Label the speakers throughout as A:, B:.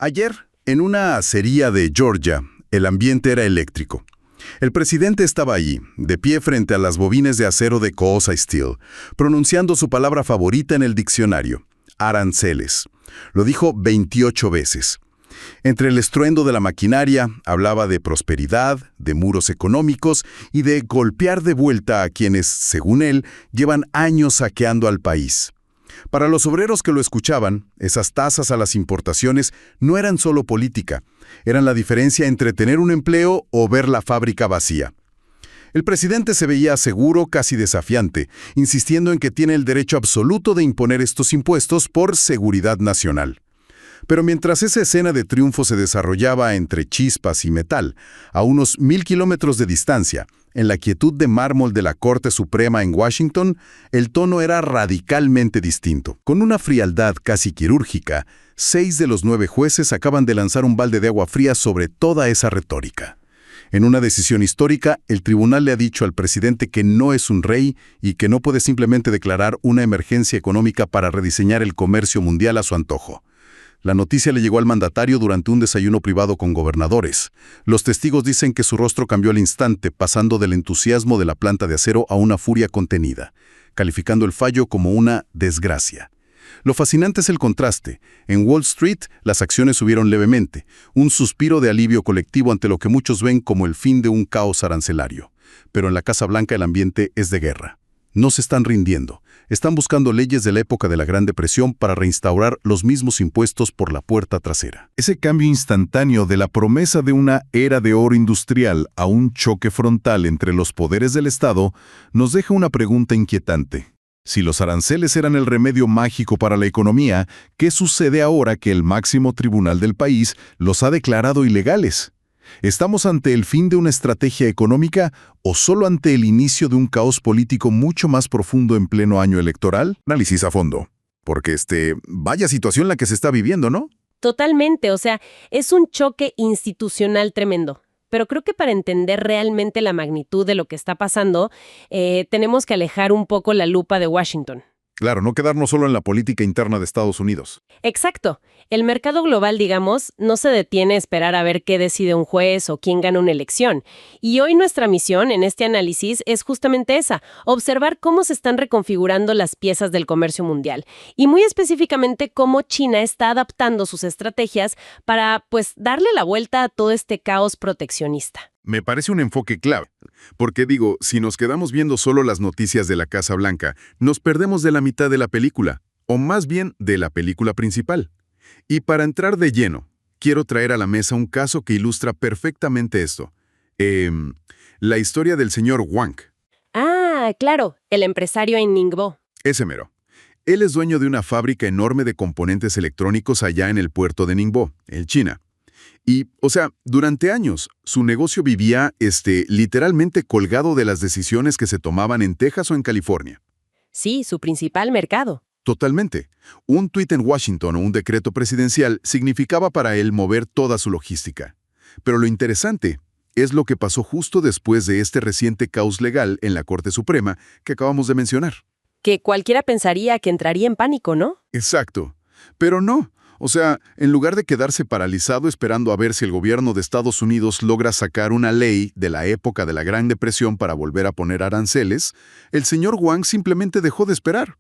A: Ayer, en una acería de Georgia, el ambiente era eléctrico. El presidente estaba allí, de pie frente a las bobinas de acero de Koosa Steel, pronunciando su palabra favorita en el diccionario, aranceles. Lo dijo 28 veces. Entre el estruendo de la maquinaria, hablaba de prosperidad, de muros económicos y de golpear de vuelta a quienes, según él, llevan años saqueando al país. Para los obreros que lo escuchaban, esas tasas a las importaciones no eran solo política, eran la diferencia entre tener un empleo o ver la fábrica vacía. El presidente se veía seguro, casi desafiante, insistiendo en que tiene el derecho absoluto de imponer estos impuestos por seguridad nacional. Pero mientras esa escena de triunfo se desarrollaba entre chispas y metal, a unos 1000 kilómetros de distancia, en la quietud de mármol de la Corte Suprema en Washington, el tono era radicalmente distinto. Con una frialdad casi quirúrgica, 6 de los 9 jueces acaban de lanzar un balde de agua fría sobre toda esa retórica. En una decisión histórica, el tribunal le ha dicho al presidente que no es un rey y que no puede simplemente declarar una emergencia económica para rediseñar el comercio mundial a su antojo. La noticia le llegó al mandatario durante un desayuno privado con gobernadores. Los testigos dicen que su rostro cambió al instante, pasando del entusiasmo de la planta de acero a una furia contenida, calificando el fallo como una desgracia. Lo fascinante es el contraste. En Wall Street, las acciones subieron levemente, un suspiro de alivio colectivo ante lo que muchos ven como el fin de un caos arancelario. Pero en la Casa Blanca el ambiente es de guerra. No se están rindiendo. Están buscando leyes de la época de la Gran Depresión para reinstaurar los mismos impuestos por la puerta trasera. Ese cambio instantáneo de la promesa de una era de oro industrial a un choque frontal entre los poderes del Estado nos deja una pregunta inquietante. Si los aranceles eran el remedio mágico para la economía, ¿qué sucede ahora que el máximo tribunal del país los ha declarado ilegales? ¿Estamos ante el fin de una estrategia económica o solo ante el inicio de un caos político mucho más profundo en pleno año electoral? Análisis a fondo. Porque vaya situación la que se está viviendo, ¿no?
B: Totalmente, es un choque institucional tremendo. Pero creo que para entender realmente la magnitud de lo que está pasando, tenemos que alejar un poco la lupa de Washington.
A: Claro, no quedarnos solo en la política interna de Estados Unidos.
B: Exacto. El mercado global, digamos, no se detiene a esperar a ver qué decide un juez o quién gana una elección. Y hoy nuestra misión en este análisis es justamente esa, observar cómo se están reconfigurando las piezas del comercio mundial. Y muy específicamente cómo China está adaptando sus estrategias para, darle la vuelta a todo este caos proteccionista.
A: Me parece un enfoque clave, porque si nos quedamos viendo solo las noticias de la Casa Blanca, nos perdemos de la mitad de la película, o más bien de la película principal. Y para entrar de lleno, quiero traer a la mesa un caso que ilustra perfectamente esto. La historia del señor Wang.
B: Ah, claro, el empresario en Ningbo.
A: Ese mero. Él es dueño de una fábrica enorme de componentes electrónicos allá en el puerto de Ningbo, en China. Y, durante años, su negocio vivía, literalmente colgado de las decisiones que se tomaban en Texas o en California.
B: Sí, su principal mercado.
A: Totalmente. Un tuit en Washington o un decreto presidencial significaba para él mover toda su logística. Pero lo interesante es lo que pasó justo después de este reciente caos legal en la Corte Suprema que acabamos de mencionar.
B: Que cualquiera pensaría que entraría en pánico, ¿no?
A: Exacto. Pero no. En lugar de quedarse paralizado esperando a ver si el gobierno de Estados Unidos logra sacar una ley de la época de la Gran Depresión para volver a poner aranceles, el señor Wang simplemente dejó de esperar.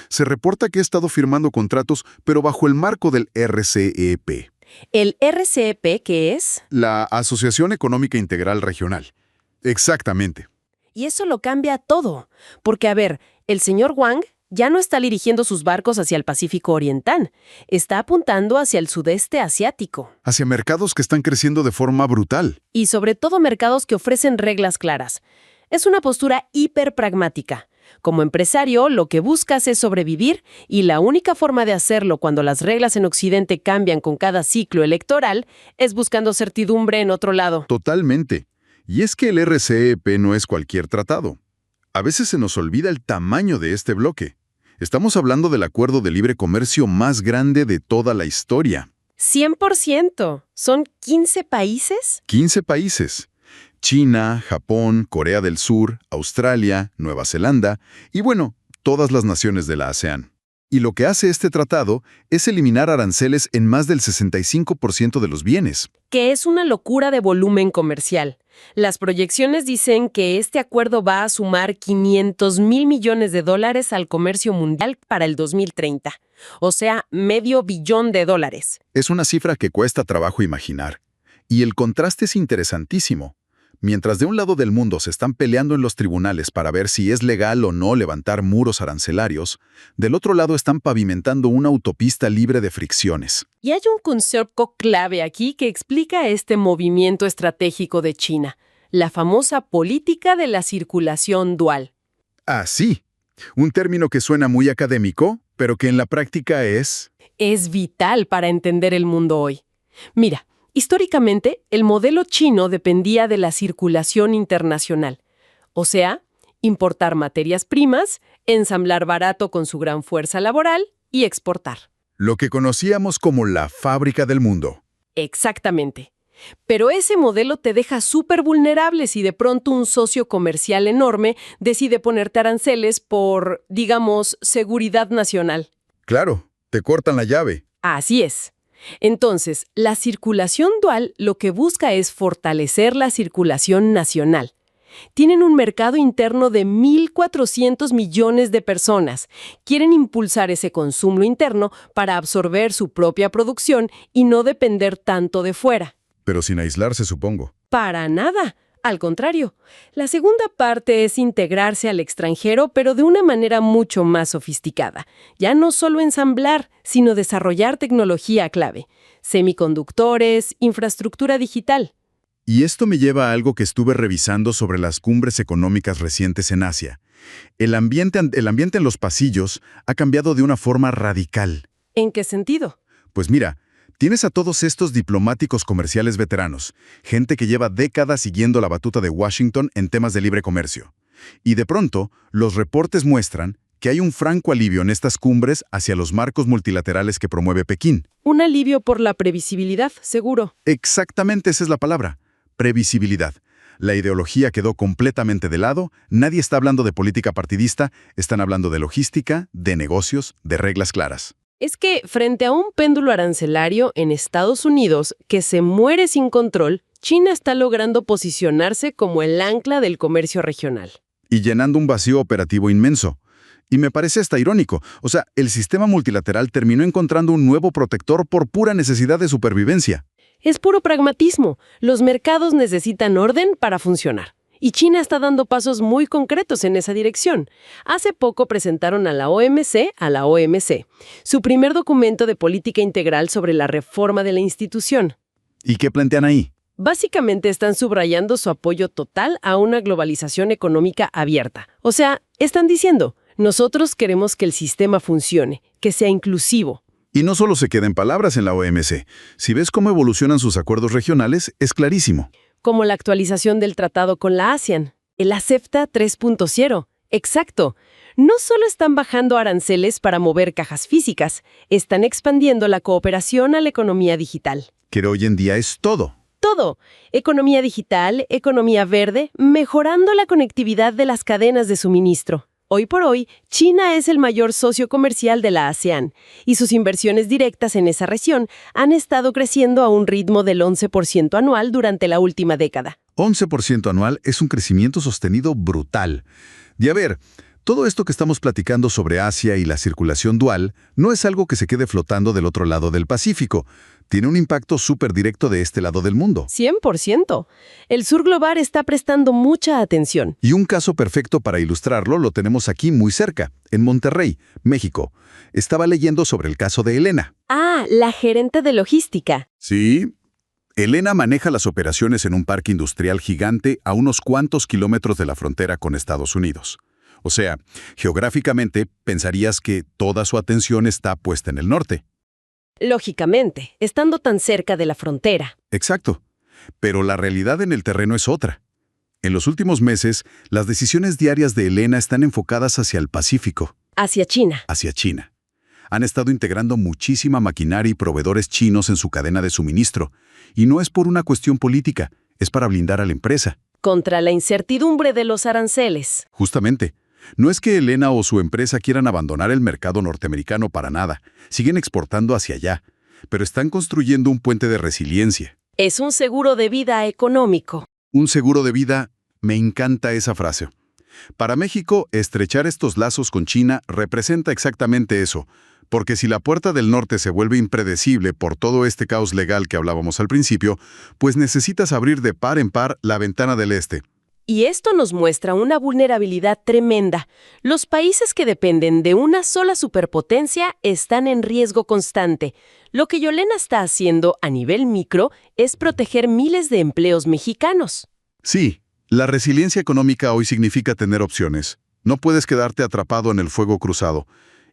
A: Se reporta que ha estado firmando contratos, pero bajo el marco del RCEP.
B: ¿El RCEP qué es?
A: La Asociación Económica Integral Regional. Exactamente.
B: Y eso lo cambia todo. Porque, el señor Wang ya no está dirigiendo sus barcos hacia el Pacífico Oriental, está apuntando hacia el sudeste asiático.
A: Hacia mercados que están creciendo de forma brutal.
B: Y sobre todo mercados que ofrecen reglas claras. Es una postura hiperpragmática. Como empresario, lo que buscas es sobrevivir y la única forma de hacerlo cuando las reglas en Occidente cambian con cada ciclo electoral es buscando certidumbre en otro lado.
A: Totalmente. Y es que el RCEP no es cualquier tratado. A veces se nos olvida el tamaño de este bloque. Estamos hablando del acuerdo de libre comercio más grande de toda la historia.
B: 100%. ¿Son 15 países?
A: 15 países. China, Japón, Corea del Sur, Australia, Nueva Zelanda y todas las naciones de la ASEAN. Y lo que hace este tratado es eliminar aranceles en más del 65% de los bienes.
B: Que es una locura de volumen comercial. Las proyecciones dicen que este acuerdo va a sumar $500,000 millones al comercio mundial para el 2030. O sea, $500 millones.
A: Es una cifra que cuesta trabajo imaginar. Y el contraste es interesantísimo. Mientras de un lado del mundo se están peleando en los tribunales para ver si es legal o no levantar muros arancelarios, del otro lado están pavimentando una autopista libre de fricciones.
B: Y hay un concepto clave aquí que explica este movimiento estratégico de China, la famosa política de la circulación dual.
A: Ah, sí. Un término que suena muy académico, pero que en la práctica es
B: vital para entender el mundo hoy. Mira, históricamente, el modelo chino dependía de la circulación internacional, o sea, importar materias primas, ensamblar barato con su gran fuerza laboral y exportar.
A: lo que conocíamos como la fábrica del mundo.
B: Exactamente. Pero ese modelo te deja súper vulnerable si de pronto un socio comercial enorme decide ponerte aranceles por, digamos, seguridad nacional.
A: Claro, te cortan la llave.
B: Así es. Entonces, la circulación dual lo que busca es fortalecer la circulación nacional. Tienen un mercado interno de 1.400 millones de personas. Quieren impulsar ese consumo interno para absorber su propia producción y no depender tanto de fuera.
A: Pero sin aislarse, supongo.
B: Para nada. Al contrario, la segunda parte es integrarse al extranjero, pero de una manera mucho más sofisticada. Ya no solo ensamblar, sino desarrollar tecnología clave, semiconductores, infraestructura digital.
A: Y esto me lleva a algo que estuve revisando sobre las cumbres económicas recientes en Asia. El ambiente en los pasillos ha cambiado de una forma radical.
B: ¿En qué sentido?
A: Pues mira, tienes a todos estos diplomáticos comerciales veteranos, gente que lleva décadas siguiendo la batuta de Washington en temas de libre comercio. Y de pronto, los reportes muestran que hay un franco alivio en estas cumbres hacia los marcos multilaterales que promueve Pekín.
B: Un alivio por la previsibilidad, seguro.
A: Exactamente esa es la palabra, previsibilidad. La ideología quedó completamente de lado, nadie está hablando de política partidista, están hablando de logística, de negocios, de reglas claras.
B: Es que, frente a un péndulo arancelario en Estados Unidos que se muere sin control, China está logrando posicionarse como el ancla del comercio regional.
A: Y llenando un vacío operativo inmenso. Y me parece hasta irónico. O sea, el sistema multilateral terminó encontrando un nuevo protector por pura necesidad de supervivencia.
B: Es puro pragmatismo. Los mercados necesitan orden para funcionar. Y China está dando pasos muy concretos en esa dirección. Hace poco presentaron a la OMC, su primer documento de política integral sobre la reforma de la institución.
A: ¿Y qué plantean ahí?
B: Básicamente están subrayando su apoyo total a una globalización económica abierta. O sea, están diciendo, nosotros queremos que el sistema funcione, que sea inclusivo.
A: Y no solo se queda en palabras en la OMC. Si ves cómo evolucionan sus acuerdos regionales, es clarísimo.
B: Como la actualización del tratado con la ASEAN, el ACEFTA 3.0. Exacto. No solo están bajando aranceles para mover cajas físicas, están expandiendo la cooperación a la economía digital.
A: Que hoy en día es todo.
B: Todo. Economía digital, economía verde, mejorando la conectividad de las cadenas de suministro. Hoy por hoy, China es el mayor socio comercial de la ASEAN, y sus inversiones directas en esa región han estado creciendo a un ritmo del 11% anual durante la última década.
A: 11% anual es un crecimiento sostenido brutal. Y a ver, todo esto que estamos platicando sobre Asia y la circulación dual no es algo que se quede flotando del otro lado del Pacífico. Tiene un impacto súper directo de este lado del mundo.
B: 100%. El sur global está prestando mucha atención.
A: Y un caso perfecto para ilustrarlo lo tenemos aquí muy cerca, en Monterrey, México. Estaba leyendo sobre el caso de Elena.
B: Ah, la gerente de logística.
A: Sí. Elena maneja las operaciones en un parque industrial gigante a unos cuantos kilómetros de la frontera con Estados Unidos. O sea, geográficamente pensarías que toda su atención está puesta en el norte.
B: Lógicamente, estando tan cerca de la frontera.
A: Exacto. Pero la realidad en el terreno es otra. En los últimos meses, las decisiones diarias de Elena están enfocadas hacia el Pacífico.
B: Hacia China.
A: Hacia China. Han estado integrando muchísima maquinaria y proveedores chinos en su cadena de suministro. Y no es por una cuestión política, es para blindar a la empresa.
B: Contra la incertidumbre de los aranceles.
A: Justamente. No es que Elena o su empresa quieran abandonar el mercado norteamericano para nada. Siguen exportando hacia allá, pero están construyendo un puente de resiliencia.
B: Es un seguro de vida económico.
A: Un seguro de vida, me encanta esa frase. Para México, estrechar estos lazos con China representa exactamente eso, porque si la puerta del norte se vuelve impredecible por todo este caos legal que hablábamos al principio, pues necesitas abrir de par en par la ventana del este.
B: Y esto nos muestra una vulnerabilidad tremenda. Los países que dependen de una sola superpotencia están en riesgo constante. Lo que Yolena está haciendo a nivel micro es proteger miles de empleos mexicanos.
A: Sí, la resiliencia económica hoy significa tener opciones. No puedes quedarte atrapado en el fuego cruzado.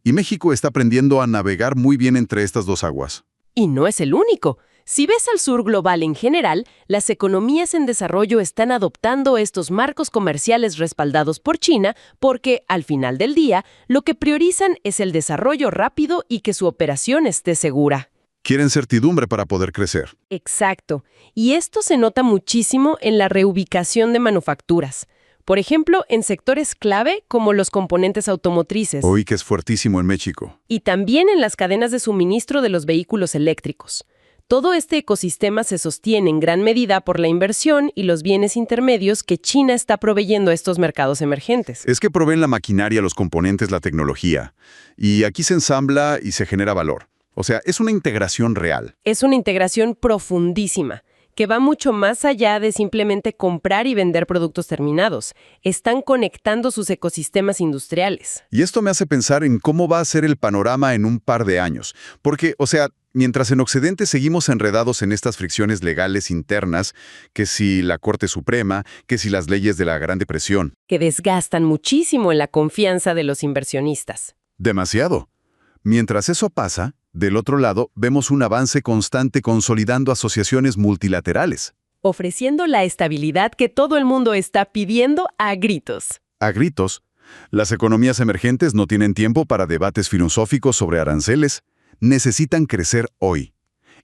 A: Y México está aprendiendo a navegar muy bien entre estas dos aguas.
B: Y no es el único. Si ves al sur global en general, las economías en desarrollo están adoptando estos marcos comerciales respaldados por China porque, al final del día, lo que priorizan es el desarrollo rápido y que su operación esté segura.
A: Quieren certidumbre para poder crecer.
B: Exacto. Y esto se nota muchísimo en la reubicación de manufacturas. Por ejemplo, en sectores clave como los componentes automotrices.
A: Hoy que es fuertísimo en México.
B: Y también en las cadenas de suministro de los vehículos eléctricos. Todo este ecosistema se sostiene en gran medida por la inversión y los bienes intermedios que China está proveyendo a estos mercados emergentes.
A: Es que proveen la maquinaria, los componentes, la tecnología. Y aquí se ensambla y se genera valor. O sea, es una integración real.
B: Es una integración profundísima, que va mucho más allá de simplemente comprar y vender productos terminados. Están conectando sus ecosistemas industriales.
A: Y esto me hace pensar en cómo va a ser el panorama en un par de años. Porque, o sea, mientras en Occidente seguimos enredados en estas fricciones legales internas, que si la Corte Suprema, que si las leyes de la Gran Depresión.
B: Que desgastan muchísimo en la confianza de los inversionistas.
A: Demasiado. Mientras eso pasa, del otro lado, vemos un avance constante consolidando asociaciones multilaterales.
B: Ofreciendo la estabilidad que todo el mundo está pidiendo a gritos.
A: A gritos, las economías emergentes no tienen tiempo para debates filosóficos sobre aranceles. Necesitan crecer hoy.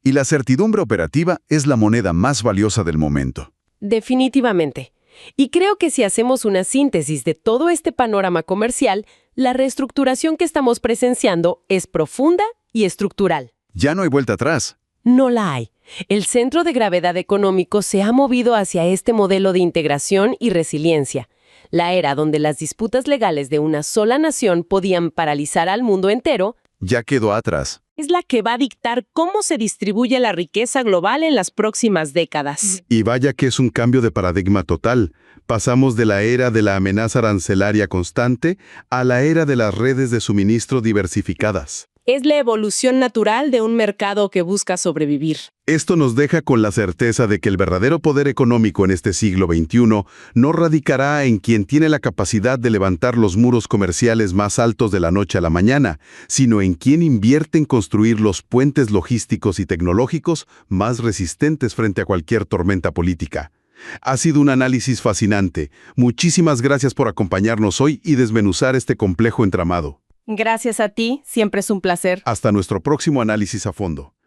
A: Y la certidumbre operativa es la moneda más valiosa del momento.
B: Definitivamente. Y creo que si hacemos una síntesis de todo este panorama comercial, la reestructuración que estamos presenciando es profunda y estructural.
A: Ya no hay vuelta atrás.
B: No la hay. El centro de gravedad económico se ha movido hacia este modelo de integración y resiliencia. La era donde las disputas legales de una sola nación podían paralizar al mundo entero,
A: Ya quedó atrás.
B: es la que va a dictar cómo se distribuye la riqueza global en las próximas décadas.
A: Y vaya que es un cambio de paradigma total. Pasamos de la era de la amenaza arancelaria constante a la era de las redes de suministro diversificadas.
B: Es la evolución natural de un mercado que busca sobrevivir.
A: Esto nos deja con la certeza de que el verdadero poder económico en este siglo XXI no radicará en quien tiene la capacidad de levantar los muros comerciales más altos de la noche a la mañana, sino en quien invierte en construir los puentes logísticos y tecnológicos más resistentes frente a cualquier tormenta política. Ha sido un análisis fascinante. Muchísimas gracias por acompañarnos hoy y desmenuzar este complejo entramado.
B: Gracias a ti, siempre es un placer.
A: Hasta nuestro próximo análisis a fondo.